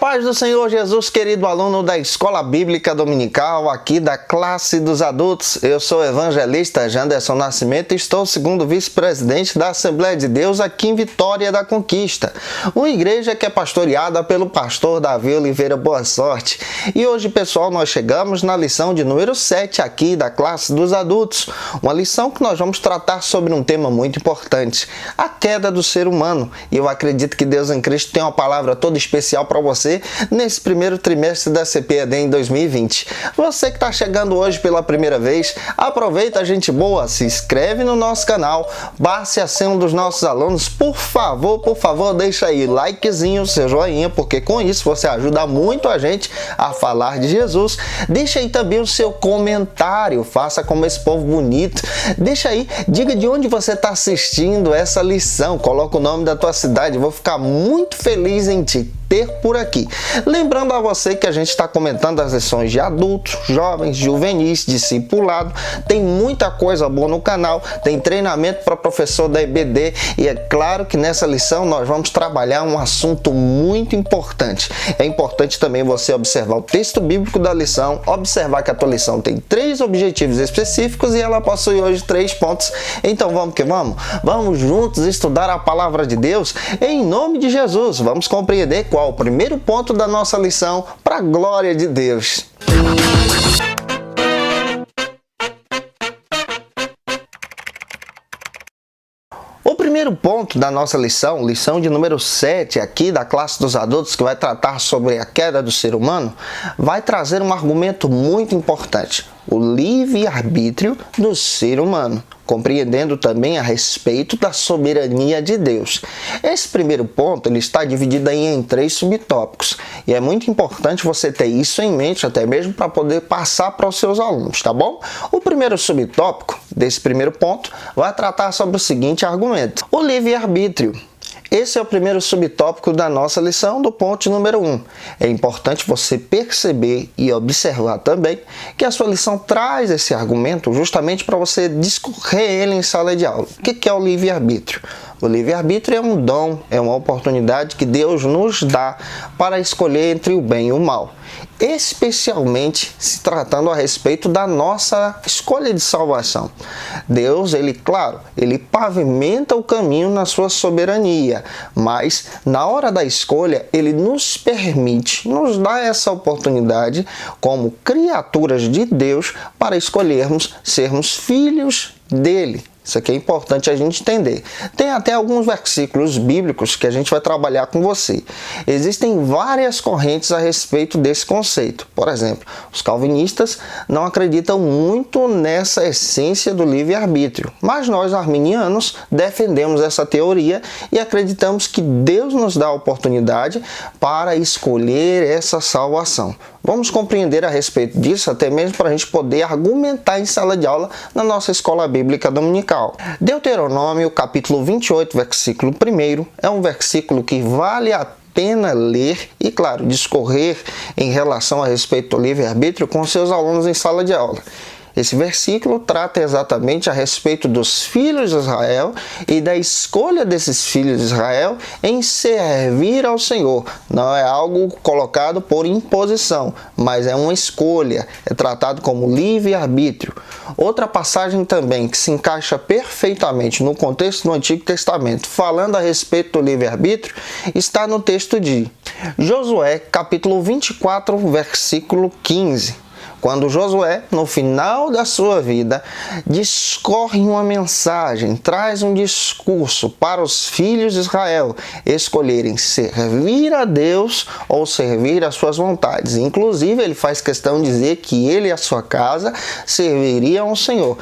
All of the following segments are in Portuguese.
paz do Senhor Jesus, querido aluno da Escola Bíblica Dominical, aqui da classe dos adultos. Eu sou o evangelista Janderson Nascimento e estou segundo vice-presidente da Assembleia de Deus aqui em Vitória da Conquista, uma igreja que é pastoreada pelo pastor Davi Oliveira Boa Sorte. E hoje, pessoal, nós chegamos na lição de número 7 aqui da classe dos adultos, uma lição que nós vamos tratar sobre um tema muito importante, a queda do ser humano. E eu acredito que Deus em Cristo tem uma palavra toda especial para você nesse primeiro trimestre da CPED em 2020. Você que está chegando hoje pela primeira vez, aproveita, gente boa, se inscreve no nosso canal, passe a ser um dos nossos alunos, por favor, deixa aí likezinho, seu joinha, porque com isso você ajuda muito a gente a falar de Jesus. Deixa aí também o seu comentário, faça como esse povo bonito, deixa aí, diga de onde você está assistindo essa lição, coloca o nome da tua cidade, vou ficar muito feliz em te ter por aqui. Lembrando a você que a gente está comentando as lições de adultos, jovens, juvenis, discipulado, tem muita coisa boa no canal, tem treinamento para professor da EBD e é claro que nessa lição nós vamos trabalhar um assunto muito importante. É importante também você observar o texto bíblico da lição, observar que a tua lição tem 3 objetivos específicos e ela possui hoje 3 pontos. Então vamos que vamos? Vamos juntos estudar a palavra de Deus em nome de Jesus. Vamos compreender qual é o primeiro ponto da nossa lição para a glória de Deus. O primeiro ponto da nossa lição, lição de número 7 aqui da classe dos adultos, que vai tratar sobre a queda do ser humano, vai trazer um argumento muito importante, o livre-arbítrio do ser humano, compreendendo também a respeito da soberania de Deus. Esse primeiro ponto ele está dividido aí em 3 subtópicos e é muito importante você ter isso em mente até mesmo para poder passar para os seus alunos, tá bom? O primeiro subtópico desse primeiro ponto vai tratar sobre o seguinte argumento: o livre-arbítrio. Esse é o primeiro subtópico da nossa lição do ponto número 1. É importante você perceber e observar também que a sua lição traz esse argumento justamente para você discorrer ele em sala de aula. O que é o livre-arbítrio? O livre-arbítrio é um dom, é uma oportunidade que Deus nos dá para escolher entre o bem e o mal. Especialmente se tratando a respeito da nossa escolha de salvação. Deus, ele pavimenta o caminho na sua soberania, mas na hora da escolha, ele nos permite, nos dá essa oportunidade como criaturas de Deus para escolhermos sermos filhos dele. Isso aqui é importante a gente entender. Tem até alguns versículos bíblicos que a gente vai trabalhar com você. Existem várias correntes a respeito desse conceito. Por exemplo, os calvinistas não acreditam muito nessa essência do livre-arbítrio, mas nós, arminianos, defendemos essa teoria e acreditamos que Deus nos dá a oportunidade para escolher essa salvação. Vamos compreender a respeito disso, até mesmo para a gente poder argumentar em sala de aula na nossa Escola Bíblica Dominical. Deuteronômio, capítulo 28, versículo 1, é um versículo que vale a pena ler e, claro, discorrer em relação a respeito do livre-arbítrio com seus alunos em sala de aula. Esse versículo trata exatamente a respeito dos filhos de Israel e da escolha desses filhos de Israel em servir ao Senhor. Não é algo colocado por imposição, mas é uma escolha, é tratado como livre-arbítrio. Outra passagem também que se encaixa perfeitamente no contexto do Antigo Testamento, falando a respeito do livre-arbítrio, está no texto de Josué, capítulo 24, versículo 15. Quando Josué, no final da sua vida, discorre uma mensagem, traz um discurso para os filhos de Israel escolherem servir a Deus ou servir às suas vontades. Inclusive, ele faz questão de dizer que ele e a sua casa serviriam ao Senhor.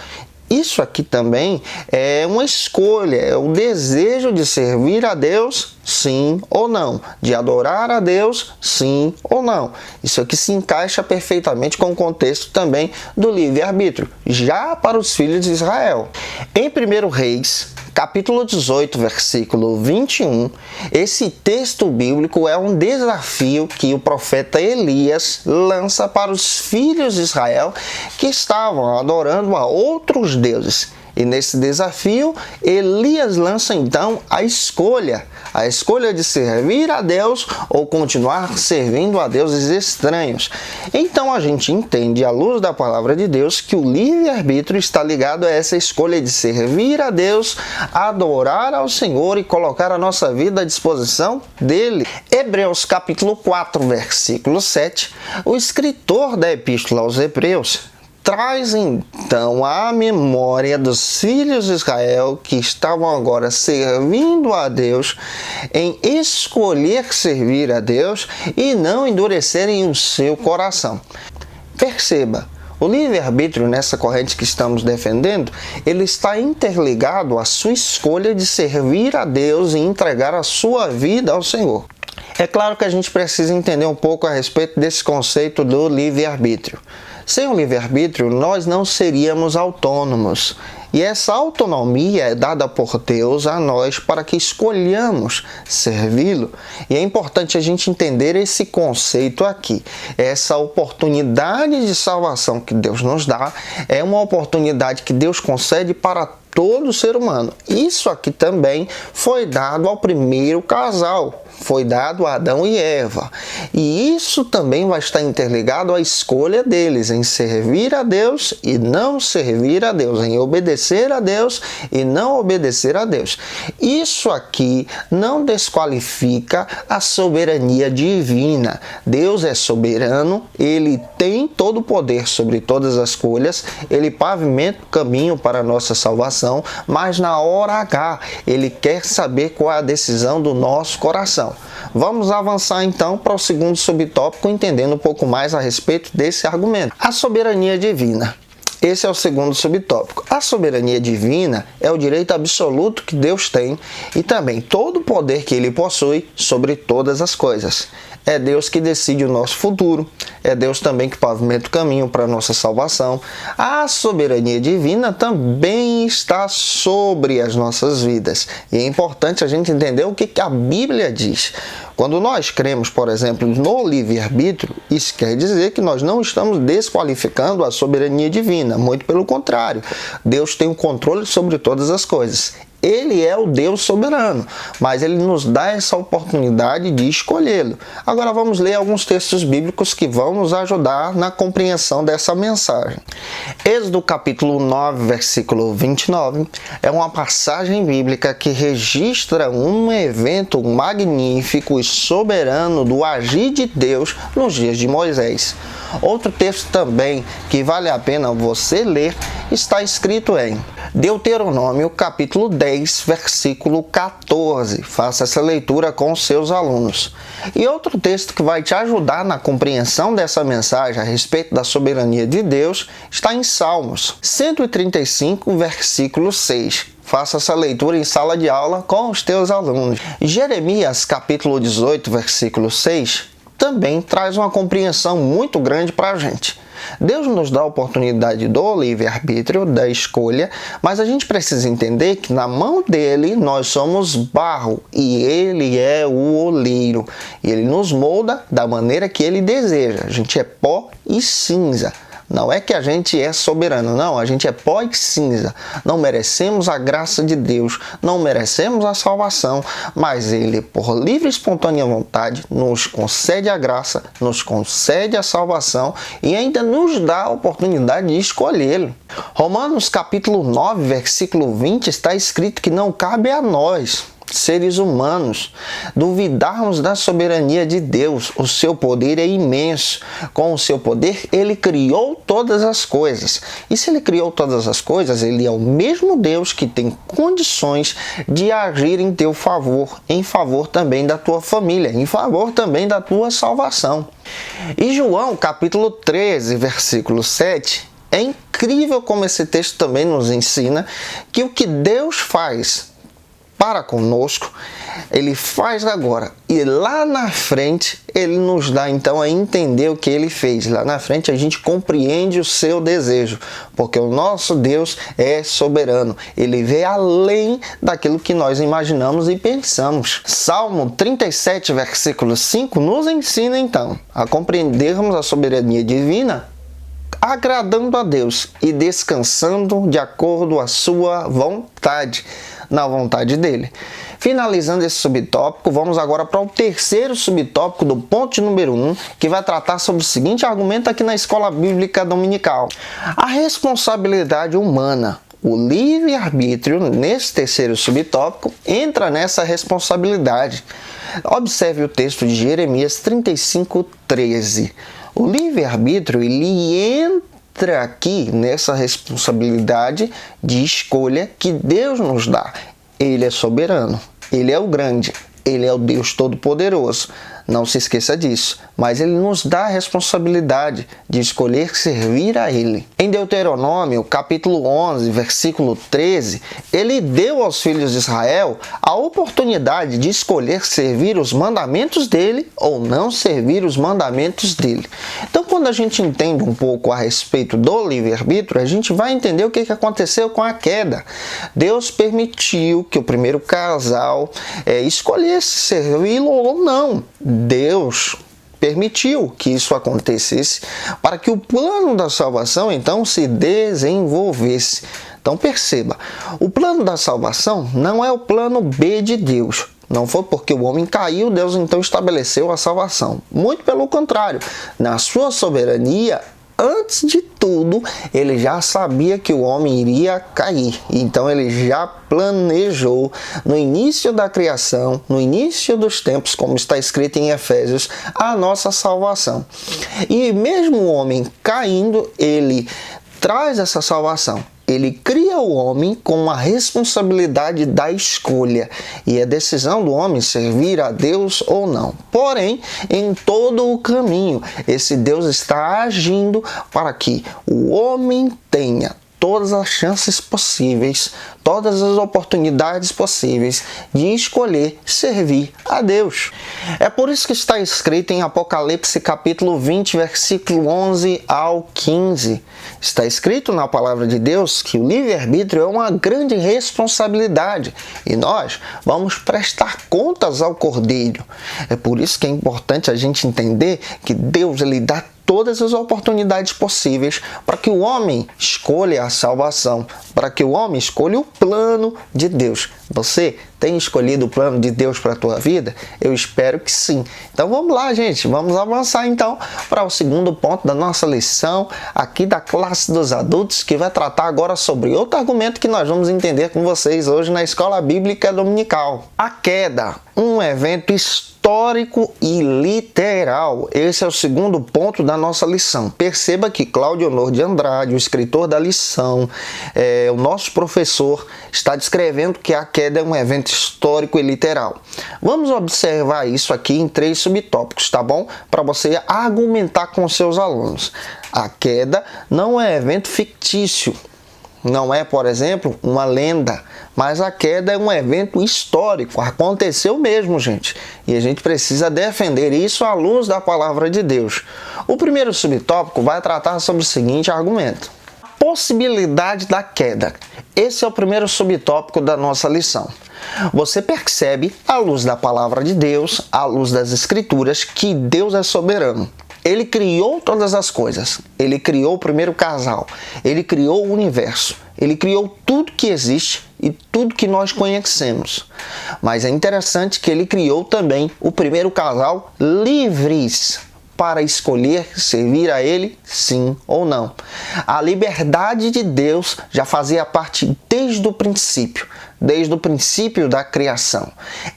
Isso aqui também é uma escolha, é o desejo de servir a Deus, sim ou não, de adorar a Deus, sim ou não. Isso aqui se encaixa perfeitamente com o contexto também do livre-arbítrio, já para os filhos de Israel. Em 1 Reis, capítulo 18, versículo 21, esse texto bíblico é um desafio que o profeta Elias lança para os filhos de Israel que estavam adorando a outros deuses. E nesse desafio, Elias lança então a escolha de servir a Deus ou continuar servindo a deuses estranhos. Então a gente entende, à luz da palavra de Deus, que o livre-arbítrio está ligado a essa escolha de servir a Deus, adorar ao Senhor e colocar a nossa vida à disposição dele. Hebreus capítulo 4, versículo 7, o escritor da Epístola aos Hebreus traz então à memória dos filhos de Israel que estavam agora servindo a Deus em escolher servir a Deus e não endurecerem o seu coração. Perceba, o livre-arbítrio nessa corrente que estamos defendendo, ele está interligado à sua escolha de servir a Deus e entregar a sua vida ao Senhor. É claro que a gente precisa entender um pouco a respeito desse conceito do livre-arbítrio. Sem o livre-arbítrio, nós não seríamos autônomos. E essa autonomia é dada por Deus a nós para que escolhamos servi-lo. E é importante a gente entender esse conceito aqui. Essa oportunidade de salvação que Deus nos dá é uma oportunidade que Deus concede para todo ser humano. Isso aqui também foi dado ao primeiro casal. Foi dado a Adão e Eva. E isso também vai estar interligado à escolha deles em servir a Deus e não servir a Deus, em obedecer a Deus e não obedecer a Deus. Isso aqui não desqualifica a soberania divina. Deus é soberano, ele tem todo o poder sobre todas as coisas, ele pavimenta o caminho para a nossa salvação, mas na hora H, ele quer saber qual é a decisão do nosso coração. Vamos avançar então para o segundo subtópico, entendendo um pouco mais a respeito desse argumento. A soberania divina. Esse é o segundo subtópico. A soberania divina é o direito absoluto que Deus tem e também todo o poder que ele possui sobre todas as coisas. É Deus que decide o nosso futuro, é Deus também que pavimenta o caminho para a nossa salvação. A soberania divina também está sobre as nossas vidas. E é importante a gente entender o que a Bíblia diz. Quando nós cremos, por exemplo, no livre-arbítrio, isso quer dizer que nós não estamos desqualificando a soberania divina. Muito pelo contrário, Deus tem o controle sobre todas as coisas. Ele é o Deus soberano, mas ele nos dá essa oportunidade de escolhê-lo. Agora vamos ler alguns textos bíblicos que vão nos ajudar na compreensão dessa mensagem. Êxodo capítulo 9, versículo 29, é uma passagem bíblica que registra um evento magnífico e soberano do agir de Deus nos dias de Moisés. Outro texto também que vale a pena você ler está escrito em Deuteronômio capítulo 10, versículo 14. Faça essa leitura com seus alunos. E outro texto que vai te ajudar na compreensão dessa mensagem a respeito da soberania de Deus está em Salmos 135, versículo 6. Faça essa leitura em sala de aula com os teus alunos. Jeremias capítulo 18, versículo 6 também traz uma compreensão muito grande para a gente. Deus nos dá a oportunidade do livre-arbítrio, da escolha, mas a gente precisa entender que na mão dele nós somos barro e ele é o oleiro. E ele nos molda da maneira que ele deseja. A gente é pó e cinza. Não é que a gente é soberano, não, a gente é pó e cinza. Não merecemos a graça de Deus, não merecemos a salvação, mas ele, por livre e espontânea vontade, nos concede a graça, nos concede a salvação e ainda nos dá a oportunidade de escolhê-lo. Romanos capítulo 9, versículo 20 está escrito que não cabe a nós, seres humanos, duvidarmos da soberania de Deus. O seu poder é imenso. Com o seu poder, ele criou todas as coisas. E se ele criou todas as coisas, ele é o mesmo Deus que tem condições de agir em teu favor, em favor também da tua família, em favor também da tua salvação. E João, capítulo 13, versículo 7, é incrível como esse texto também nos ensina que o que Deus faz para conosco, ele faz agora. E lá na frente, ele nos dá então a entender o que ele fez. Lá na frente a gente compreende o seu desejo, porque o nosso Deus é soberano. Ele vê além daquilo que nós imaginamos e pensamos. Salmo 37, versículo 5, nos ensina então a compreendermos a soberania divina agradando a Deus e descansando de acordo com a sua vontade, na vontade dele. Finalizando esse subtópico, vamos agora para o terceiro subtópico do ponto número 1, que vai tratar sobre o seguinte argumento aqui na Escola Bíblica Dominical: a responsabilidade humana. O livre-arbítrio, nesse terceiro subtópico, entra nessa responsabilidade. Observe o texto de Jeremias 35:13. O livre-arbítrio, ele entra aqui nessa responsabilidade de escolha que Deus nos dá. Ele é soberano, ele é o grande, ele é o Deus Todo-Poderoso. Não se esqueça disso, mas ele nos dá a responsabilidade de escolher servir a ele. Em Deuteronômio, capítulo 11, versículo 13, ele deu aos filhos de Israel a oportunidade de escolher servir os mandamentos dele ou não servir os mandamentos dele. Então, quando a gente entende um pouco a respeito do livre-arbítrio, a gente vai entender o que aconteceu com a queda. Deus permitiu que o primeiro casal escolhesse servi-lo ou não. Deus permitiu que isso acontecesse para que o plano da salvação então se desenvolvesse. Então perceba, o plano da salvação não é o plano B de Deus. Não foi porque o homem caiu, Deus então estabeleceu a salvação. Muito pelo contrário, na sua soberania, antes de tudo, ele já sabia que o homem iria cair. Então ele já planejou no início da criação, no início dos tempos, como está escrito em Efésios, a nossa salvação. E mesmo o homem caindo, ele traz essa salvação. Ele cria o homem com a responsabilidade da escolha e a decisão do homem servir a Deus ou não. Porém, em todo o caminho, esse Deus está agindo para que o homem tenha todas as chances possíveis, todas as oportunidades possíveis de escolher servir a Deus. É por isso que está escrito em Apocalipse capítulo 20, versículo 11 ao 15. Está escrito na palavra de Deus que o livre-arbítrio é uma grande responsabilidade e nós vamos prestar contas ao Cordeiro. É por isso que é importante a gente entender que Deus ele dá todas as oportunidades possíveis para que o homem escolha a salvação, para que o homem escolha o plano de Deus. Você tem escolhido o plano de Deus para a tua vida? Eu espero que sim. Então vamos lá, gente. Vamos avançar então para o segundo ponto da nossa lição aqui da classe dos adultos, que vai tratar agora sobre outro argumento que nós vamos entender com vocês hoje na Escola Bíblica Dominical. A queda, um evento histórico e literal. Esse é o segundo ponto da nossa lição. Perceba que Cláudio Honor de Andrade, o escritor da lição, o nosso professor, está descrevendo que a queda é um evento histórico e literal. Vamos observar isso aqui em 3 subtópicos, tá bom? Para você argumentar com seus alunos. A queda não é evento fictício. Não é, por exemplo, uma lenda, mas a queda é um evento histórico, aconteceu mesmo, gente. E a gente precisa defender isso à luz da palavra de Deus. O primeiro subtópico vai tratar sobre o seguinte argumento: a possibilidade da queda. Esse é o primeiro subtópico da nossa lição. Você percebe, à luz da palavra de Deus, à luz das Escrituras, que Deus é soberano. Ele criou todas as coisas. Ele criou o primeiro casal. Ele criou o universo. Ele criou tudo que existe e tudo que nós conhecemos. Mas é interessante que ele criou também o primeiro casal livres para escolher servir a ele, sim ou não. A liberdade de Deus já fazia parte desde o princípio da criação.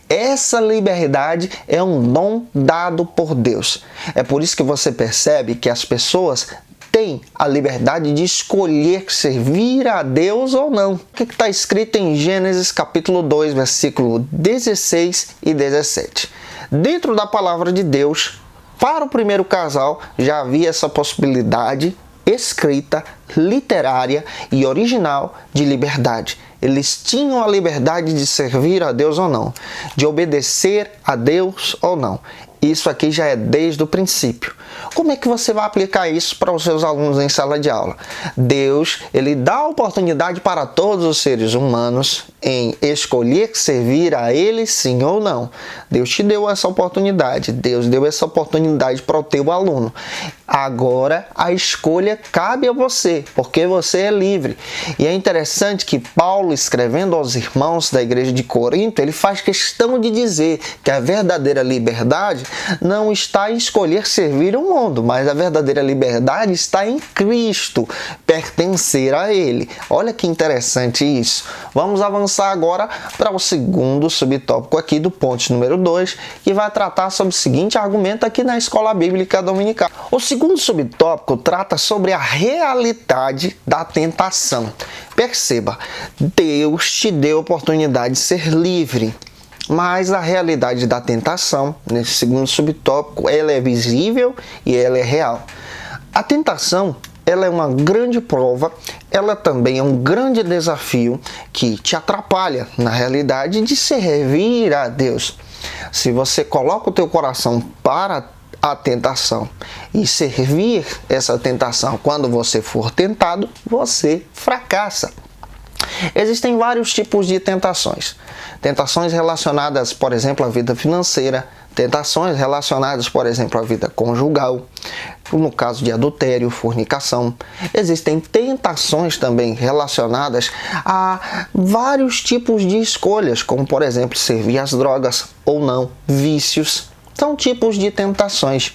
Essa liberdade é um dom dado por Deus. É por isso que você percebe que as pessoas têm a liberdade de escolher servir a Deus ou não. O que está escrito em Gênesis capítulo 2, versículo 16 e 17? Dentro da palavra de Deus, para o primeiro casal, já havia essa possibilidade escrita, literária e original de liberdade. Eles tinham a liberdade de servir a Deus ou não, de obedecer a Deus ou não. Isso aqui já é desde o princípio. Como é que você vai aplicar isso para os seus alunos em sala de aula? Deus, ele dá oportunidade para todos os seres humanos em escolher servir a Ele sim ou não. Deus te deu essa oportunidade. Deus deu essa oportunidade para o teu aluno. Agora a escolha cabe a você, porque você é livre. E é interessante que Paulo, escrevendo aos irmãos da igreja de Corinto, ele faz questão de dizer que a verdadeira liberdade não está em escolher servir o mundo, mas a verdadeira liberdade está em Cristo, pertencer a Ele. Olha que interessante isso. Vamos avançar agora para o segundo subtópico aqui do ponto número 2, que vai tratar sobre o seguinte argumento aqui na Escola Bíblica Dominical. O segundo subtópico trata sobre a realidade da tentação. Perceba, Deus te deu a oportunidade de ser livre. Mas a realidade da tentação, nesse segundo subtópico, ela é visível e ela é real. A tentação, ela é uma grande prova, ela também é um grande desafio que te atrapalha, na realidade, de servir a Deus. Se você coloca o teu coração para a tentação e servir essa tentação quando você for tentado, você fracassa. Existem vários tipos de tentações. Tentações relacionadas, por exemplo, à vida financeira, tentações relacionadas, por exemplo, à vida conjugal, no caso de adultério, fornicação. Existem tentações também relacionadas a vários tipos de escolhas, como, por exemplo, servir às drogas ou não, vícios. São tipos de tentações.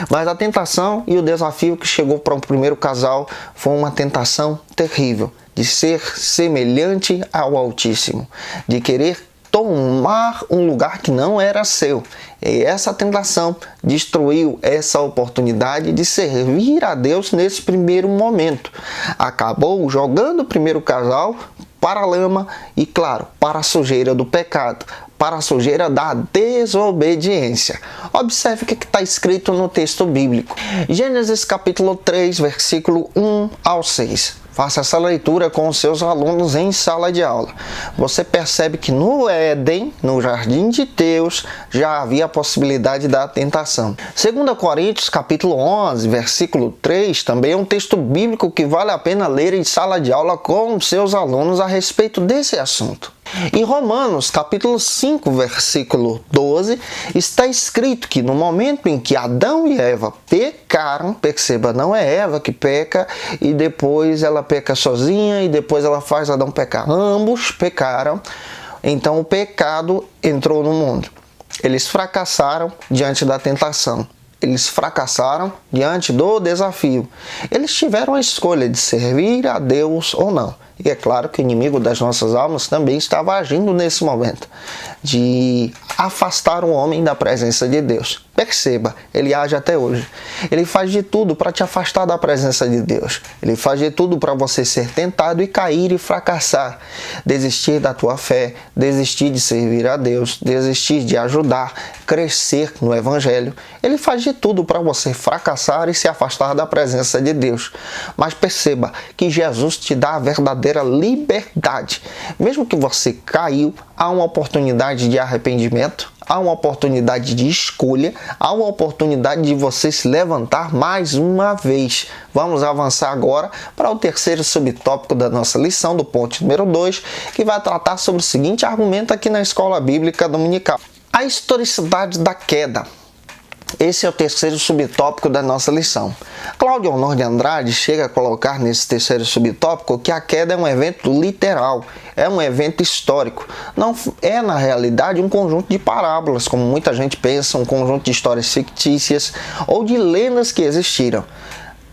Mas a tentação e o desafio que chegou para o primeiro casal foi uma tentação terrível, de ser semelhante ao Altíssimo, de querer tomar um lugar que não era seu. E essa tentação destruiu essa oportunidade de servir a Deus nesse primeiro momento. Acabou jogando o primeiro casal para a lama e, claro, para a sujeira do pecado, para a sujeira da desobediência. Observe o que está escrito no texto bíblico. Gênesis capítulo 3, versículo 1 ao 6. Faça essa leitura com os seus alunos em sala de aula. Você percebe que no Éden, no jardim de Deus, já havia a possibilidade da tentação. 2 Coríntios capítulo 11, versículo 3, também é um texto bíblico que vale a pena ler em sala de aula com os seus alunos a respeito desse assunto. Em Romanos, capítulo 5, versículo 12, está escrito que no momento em que Adão e Eva pecaram, perceba, não é Eva que peca e depois ela peca sozinha e depois ela faz Adão pecar. Ambos pecaram, então o pecado entrou no mundo. Eles fracassaram diante da tentação. Eles fracassaram diante do desafio. Eles tiveram a escolha de servir a Deus ou não. E é claro que o inimigo das nossas almas também estava agindo nesse momento, de afastar o homem da presença de Deus. Perceba, ele age até hoje. Ele faz de tudo para te afastar da presença de Deus. Ele faz de tudo para você ser tentado e cair e fracassar. Desistir da tua fé, desistir de servir a Deus, desistir de ajudar, crescer no Evangelho. Ele faz de tudo para você fracassar e se afastar da presença de Deus. Mas perceba que Jesus te dá a verdadeira liberdade. Mesmo que você caiu, há uma oportunidade de arrependimento, há uma oportunidade de escolha, há uma oportunidade de você se levantar mais uma vez. Vamos avançar agora para o terceiro subtópico da nossa lição, do ponto número 2, que vai tratar sobre o seguinte argumento aqui na Escola Bíblica Dominical: a historicidade da queda. Esse é o terceiro subtópico da nossa lição. Cláudio Honor de Andrade chega a colocar nesse terceiro subtópico que a queda é um evento literal, é um evento histórico. Não é, na realidade, um conjunto de parábolas, como muita gente pensa, um conjunto de histórias fictícias ou de lendas que existiram.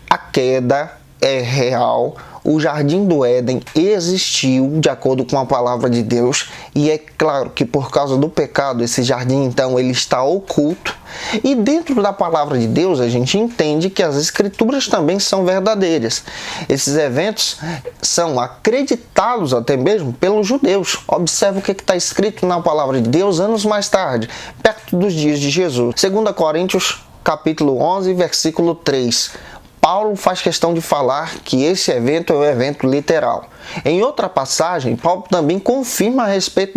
A queda é real. O Jardim do Éden existiu de acordo com a palavra de Deus e é claro que por causa do pecado esse jardim então ele está oculto, e dentro da palavra de Deus a gente entende que as escrituras também são verdadeiras. Esses eventos são acreditados até mesmo pelos judeus. Observe o que está escrito na palavra de Deus anos mais tarde, perto dos dias de Jesus. 2 Coríntios capítulo 11, versículo 3. Paulo faz questão de falar que esse evento é um evento literal. Em outra passagem, Paulo também confirma a respeito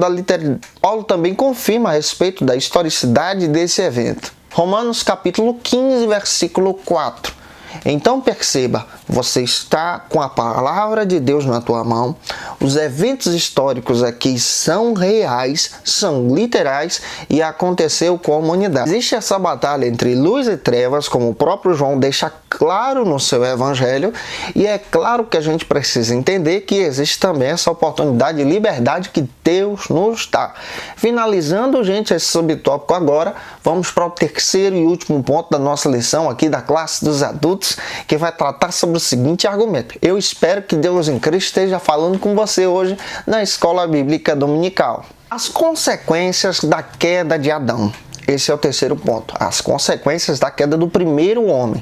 da historicidade desse evento. Romanos capítulo 15, versículo 4. Então perceba, você está com a palavra de Deus na tua mão, os eventos históricos aqui são reais, são literais e aconteceu com a humanidade. Existe essa batalha entre luz e trevas, como o próprio João deixa claro no seu evangelho, e é claro que a gente precisa entender que existe também essa oportunidade de liberdade que Deus nos dá. Finalizando, gente, esse subtópico agora, vamos para o terceiro e último ponto da nossa lição aqui da classe dos adultos, que vai tratar sobre o seguinte argumento. Eu espero que Deus em Cristo esteja falando com você hoje na Escola Bíblica Dominical. As consequências da queda de Adão. Esse é o terceiro ponto. As consequências da queda do primeiro homem.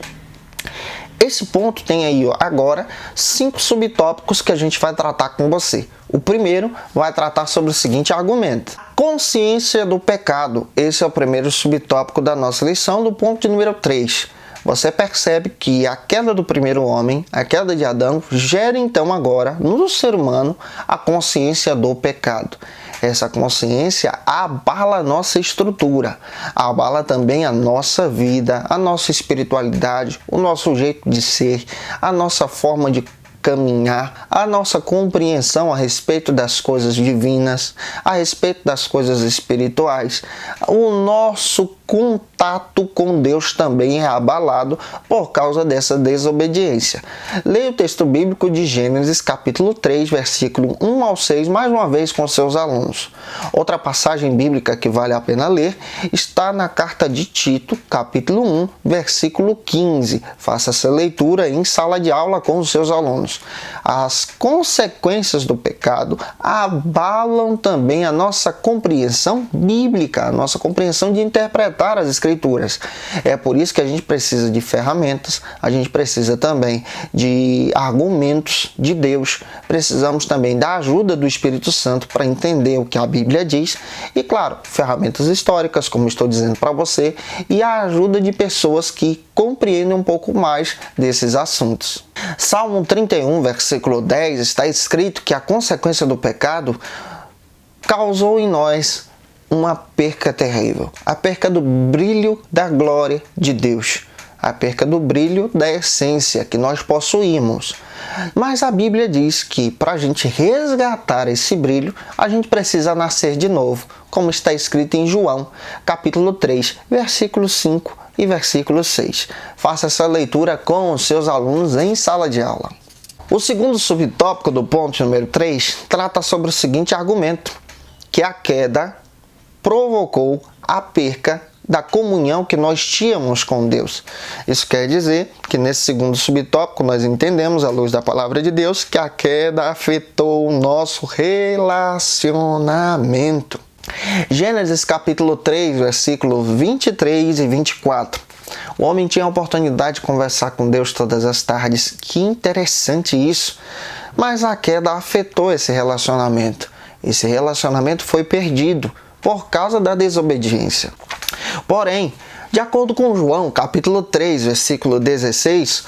Esse ponto tem aí agora 5 subtópicos que a gente vai tratar com você. O primeiro vai tratar sobre o seguinte argumento. Consciência do pecado. Esse é o primeiro subtópico da nossa lição, do ponto de número 3. Você percebe que a queda do primeiro homem, a queda de Adão, gera então agora no ser humano a consciência do pecado. Essa consciência abala a nossa estrutura, abala também a nossa vida, a nossa espiritualidade, o nosso jeito de ser, a nossa forma de caminhar, a nossa compreensão a respeito das coisas divinas, a respeito das coisas espirituais. O nosso contato com Deus também é abalado por causa dessa desobediência. Leia o texto bíblico de Gênesis capítulo 3, versículo 1 ao 6, mais uma vez com seus alunos. Outra passagem bíblica que vale a pena ler está na carta de Tito, capítulo 1, versículo 15. Faça essa leitura em sala de aula com os seus alunos. As consequências do pecado abalam também a nossa compreensão bíblica, a nossa compreensão de interpretar as Escrituras. É por isso que a gente precisa de ferramentas, a gente precisa também de argumentos de Deus, precisamos também da ajuda do Espírito Santo para entender o que a Bíblia diz e, claro, ferramentas históricas, como estou dizendo para você, e a ajuda de pessoas que compreendem um pouco mais desses assuntos. Salmo 31, versículo 10, está escrito que a consequência do pecado causou em nós uma perca terrível, a perca do brilho da glória de Deus, a perca do brilho da essência que nós possuímos. Mas a Bíblia diz que para a gente resgatar esse brilho, a gente precisa nascer de novo, como está escrito em João, capítulo 3, versículo 5 e versículo 6. Faça essa leitura com os seus alunos em sala de aula. O segundo subtópico do ponto número 3 trata sobre o seguinte argumento, que a queda provocou a perca da comunhão que nós tínhamos com Deus. Isso quer dizer que nesse segundo subtópico nós entendemos, à luz da palavra de Deus, que a queda afetou o nosso relacionamento. Gênesis capítulo 3, versículo 23 e 24. O homem tinha a oportunidade de conversar com Deus todas as tardes. Que interessante isso! Mas a queda afetou esse relacionamento. Esse relacionamento foi perdido por causa da desobediência. Porém, de acordo com João, capítulo 3, versículo 16,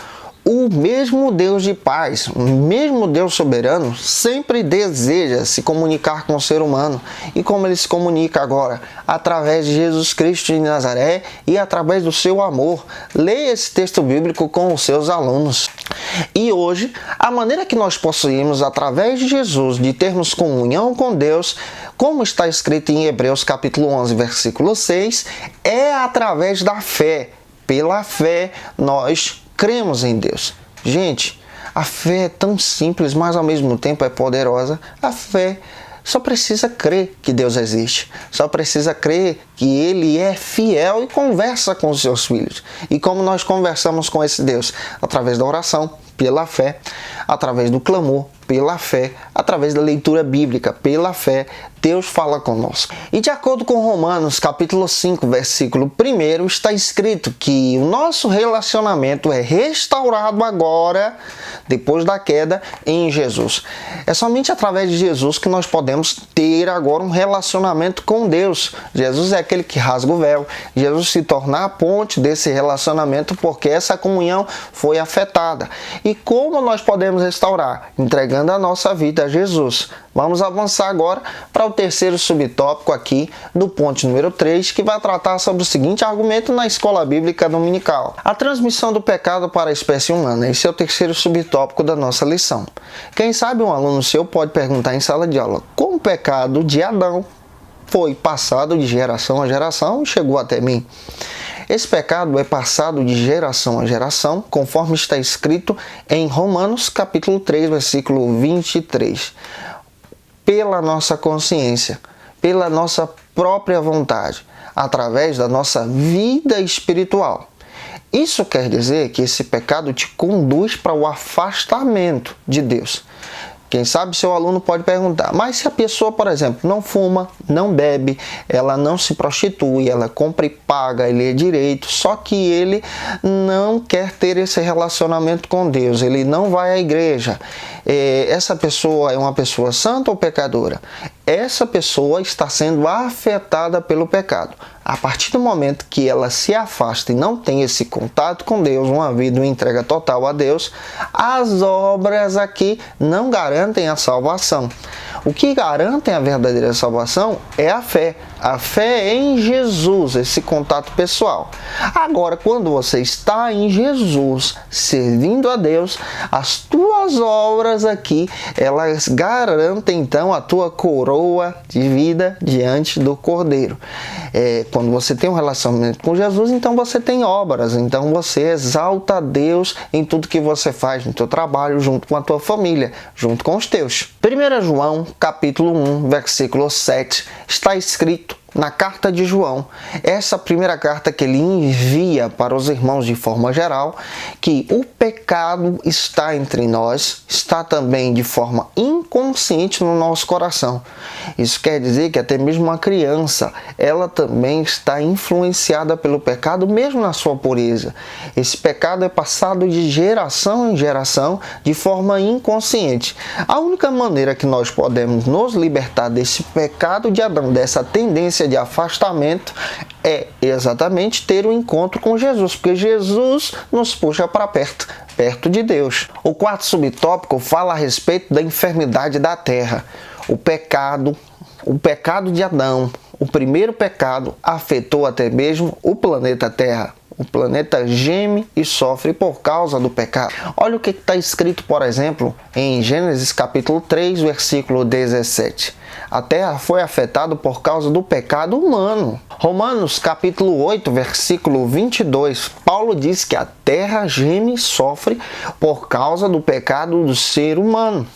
o mesmo Deus de paz, o mesmo Deus soberano, sempre deseja se comunicar com o ser humano. E como ele se comunica agora? Através de Jesus Cristo de Nazaré e através do seu amor. Leia esse texto bíblico com os seus alunos. E hoje, a maneira que nós possuímos através de Jesus de termos comunhão com Deus, como está escrito em Hebreus capítulo 11, versículo 6, é através da fé. Pela fé, nós cremos em Deus. Gente, a fé é tão simples, mas ao mesmo tempo é poderosa. A fé só precisa crer que Deus existe. Só precisa crer que Ele é fiel e conversa com os seus filhos. E como nós conversamos com esse Deus? Através da oração, pela fé, através do clamor, pela fé, através da leitura bíblica, pela fé, Deus fala conosco. E de acordo com Romanos, capítulo 5, versículo 1, está escrito que o nosso relacionamento é restaurado agora, depois da queda, em Jesus. É somente através de Jesus que nós podemos ter agora um relacionamento com Deus. Jesus é aquele que rasga o véu. Jesus se torna a ponte desse relacionamento porque essa comunhão foi afetada. E como nós podemos restaurar? Entregando entregando a nossa vida a Jesus. Vamos avançar agora para o terceiro subtópico aqui do ponto número 3, que vai tratar sobre o seguinte argumento na escola bíblica dominical: a transmissão do pecado para a espécie humana. Esse é o terceiro subtópico da nossa lição. Quem sabe um aluno seu pode perguntar em sala de aula: como o pecado de Adão foi passado de geração a geração e chegou até mim? Esse pecado é passado de geração a geração, conforme está escrito em Romanos capítulo 3, versículo 23. Pela nossa consciência, pela nossa própria vontade, através da nossa vida espiritual. Isso quer dizer que esse pecado te conduz para o afastamento de Deus. Quem sabe seu aluno pode perguntar: mas se a pessoa, por exemplo, não fuma, não bebe, ela não se prostitui, ela compra e paga, ele é direito, só que ele não quer ter esse relacionamento com Deus, ele não vai à igreja, essa pessoa é uma pessoa santa ou pecadora? Essa pessoa está sendo afetada pelo pecado. A partir do momento que ela se afasta e não tem esse contato com Deus, uma vida, uma entrega total a Deus, as obras aqui não garantem a salvação. O que garante a verdadeira salvação é a fé. A fé é em Jesus, esse contato pessoal. Agora, quando você está em Jesus, servindo a Deus, as tuas obras aqui, elas garantem então a tua coroa de vida diante do Cordeiro. Quando você tem um relacionamento com Jesus, então você tem obras, então você exalta a Deus em tudo que você faz, no teu trabalho, junto com a tua família, junto com os teus. 1 João, capítulo 1, versículo 7, está escrito na carta de João, essa primeira carta que ele envia para os irmãos de forma geral, que o pecado está entre nós, está também de forma inconsciente no nosso coração. Isso quer dizer que até mesmo uma criança, ela também está influenciada pelo pecado, mesmo na sua pureza. Esse pecado é passado de geração em geração de forma inconsciente. A única maneira que nós podemos nos libertar desse pecado de Adão, dessa tendência de afastamento, é exatamente ter um encontro com Jesus, porque Jesus nos puxa para perto de Deus. O quarto subtópico fala a respeito da enfermidade da terra. O pecado de Adão, o primeiro pecado, afetou até mesmo o planeta Terra. O planeta geme e sofre por causa do pecado. Olha o que está escrito, por exemplo, em Gênesis capítulo 3, versículo 17. A terra foi afetada por causa do pecado humano. Romanos capítulo 8, versículo 22. Paulo diz que a terra geme e sofre por causa do pecado do ser humano.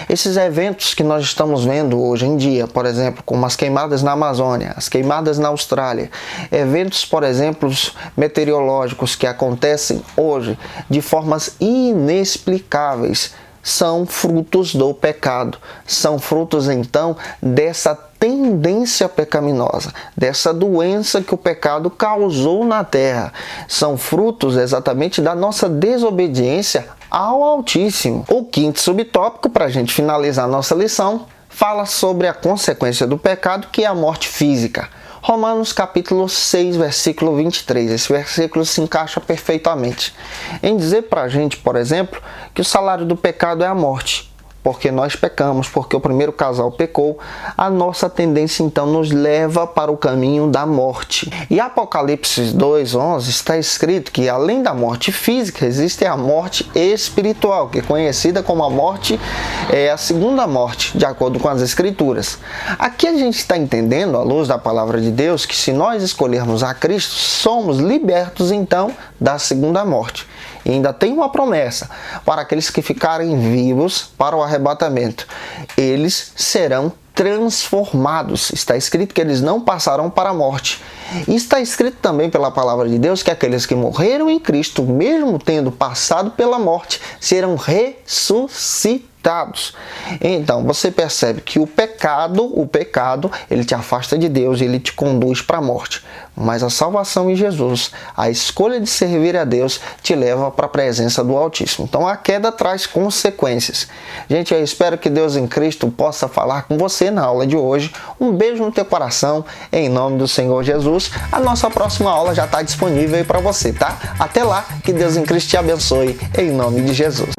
Esses eventos que nós estamos vendo hoje em dia, por exemplo, como as queimadas na Amazônia, as queimadas na Austrália, eventos, por exemplo, meteorológicos que acontecem hoje de formas inexplicáveis, são frutos do pecado, são frutos então dessa tendência pecaminosa, dessa doença que o pecado causou na terra. São frutos exatamente da nossa desobediência ao Altíssimo. O quinto subtópico, para a gente finalizar a nossa lição, fala sobre a consequência do pecado, que é a morte física. Romanos capítulo 6, versículo 23. Esse versículo se encaixa perfeitamente em dizer para a gente, por exemplo, que o salário do pecado é a morte. Porque nós pecamos, porque o primeiro casal pecou, a nossa tendência então nos leva para o caminho da morte. E Apocalipse 2:11 está escrito que além da morte física, existe a morte espiritual, que é conhecida como a morte, a segunda morte, de acordo com as Escrituras. Aqui a gente está entendendo, à luz da palavra de Deus, que se nós escolhermos a Cristo, somos libertos então da segunda morte. E ainda tem uma promessa para aqueles que ficarem vivos para o arrebatamento. Eles serão transformados. Está escrito que eles não passarão para a morte. E está escrito também pela palavra de Deus que aqueles que morreram em Cristo, mesmo tendo passado pela morte, serão ressuscitados. Então, você percebe que o pecado, ele te afasta de Deus, ele te conduz para a morte. Mas a salvação em Jesus, a escolha de servir a Deus, te leva para a presença do Altíssimo. Então, a queda traz consequências. Gente, eu espero que Deus em Cristo possa falar com você na aula de hoje. Um beijo no teu coração, em nome do Senhor Jesus. A nossa próxima aula já está disponível aí para você, tá? Até lá, que Deus em Cristo te abençoe, em nome de Jesus.